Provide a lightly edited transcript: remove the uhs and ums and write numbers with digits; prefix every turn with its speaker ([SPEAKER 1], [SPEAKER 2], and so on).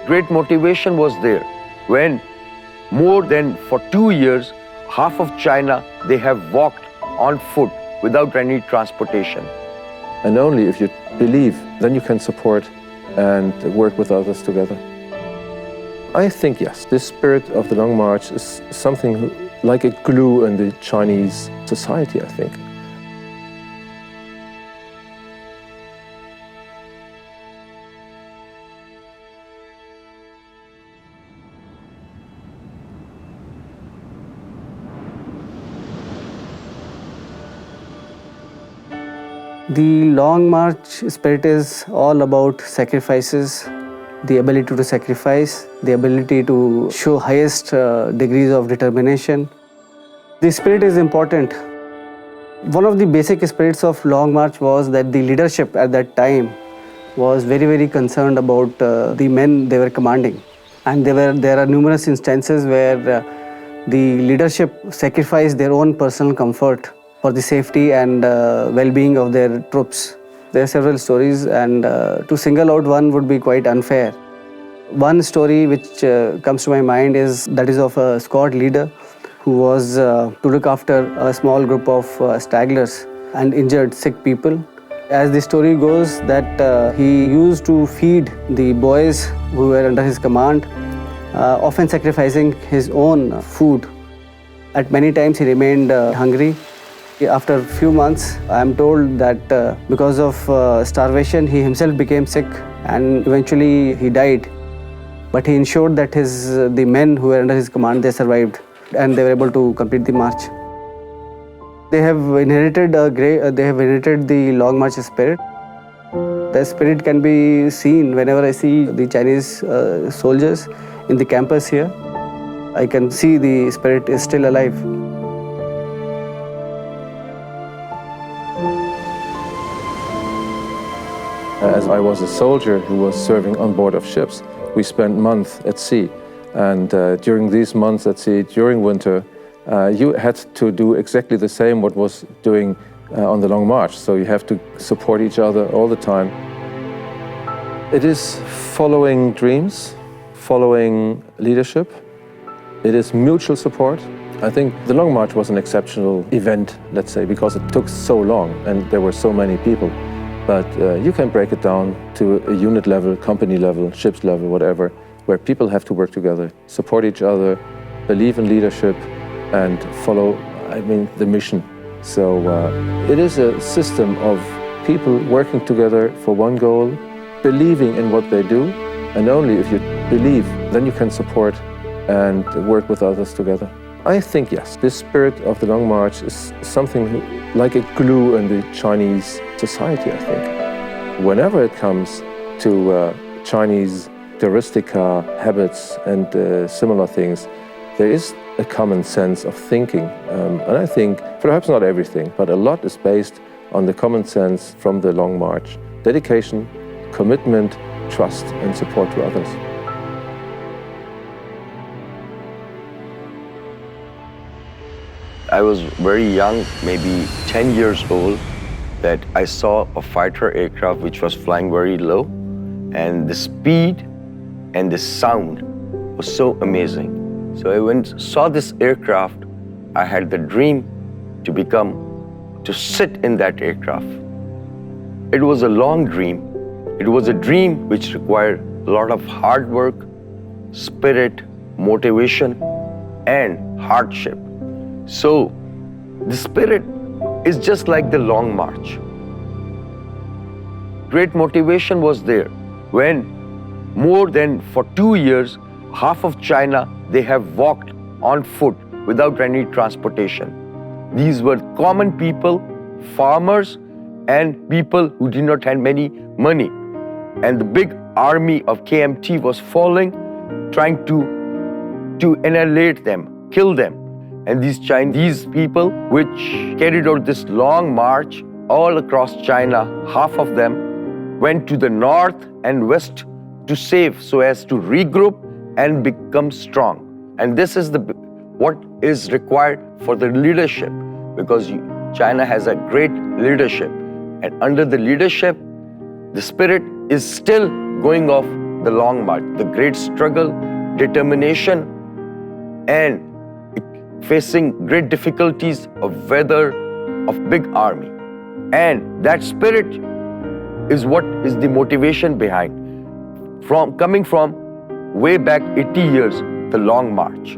[SPEAKER 1] Great motivation was there when more than for 2 years, half of China, they have walked on foot without any transportation.
[SPEAKER 2] And only if you believe, then you can support and work with others together. I think, yes, this spirit of the Long March is something like a glue in the Chinese society, I think.
[SPEAKER 3] The Long March spirit is all about sacrifices, the ability to sacrifice, the ability to show highest degrees of determination. The spirit is important. One of the basic spirits of Long March was that the leadership at that time was very, very concerned about the men they were commanding. And there are numerous instances where the leadership sacrificed their own personal comfort for the safety and well-being of their troops. There are several stories, and to single out one would be quite unfair. One story which comes to my mind is that is of a squad leader who was to look after a small group of stragglers and injured sick people. As the story goes, that he used to feed the boys who were under his command, often sacrificing his own food. At many times he remained hungry. After a few months, I am told that because of starvation, he himself became sick and eventually he died. But he ensured that the men who were under his command, they survived and they were able to complete the march. They have inherited the Long March spirit. The spirit can be seen whenever I see the Chinese soldiers in the campus here. I can see the spirit is still alive.
[SPEAKER 2] As I was a soldier who was serving on board of ships, we spent months at sea. And during these months at sea, during winter, you had to do exactly the same what was doing on the Long March. So you have to support each other all the time. It is following dreams, following leadership. It is mutual support. I think the Long March was an exceptional event, let's say, because it took so long and there were so many people. But you can break it down to a unit level, company level, ships level, whatever, where people have to work together, support each other, believe in leadership, and follow, the mission. So it is a system of people working together for one goal, believing in what they do, and only if you believe, then you can support and work with others together. I think, yes, this spirit of the Long March is something like a glue in the Chinese society, I think. Whenever it comes to Chinese heuristica, habits, and similar things, there is a common sense of thinking. And I think, perhaps not everything, but a lot is based on the common sense from the Long March. Dedication, commitment, trust, and support to others.
[SPEAKER 1] I was very young, maybe 10 years old, that I saw a fighter aircraft which was flying very low, and the speed and the sound was so amazing. So I saw this aircraft. I had the dream to sit in that aircraft. It was a long dream. It was a dream which required a lot of hard work, spirit, motivation, and hardship. So the spirit is just like the Long March. Great motivation was there when more than for 2 years, half of China, they have walked on foot without any transportation. These were common people, farmers, and people who did not have many money. And the big army of KMT was following, trying to annihilate them, kill them. And these Chinese people, which carried out this long march all across China, half of them went to the north and west to save, so as to regroup and become strong. And this is what is required for the leadership, because China has a great leadership. And under the leadership, the spirit is still going off the Long March, the great struggle, determination, and facing great difficulties of weather, of big army. And that spirit is what is the motivation behind, coming from way back 80 years, the Long March.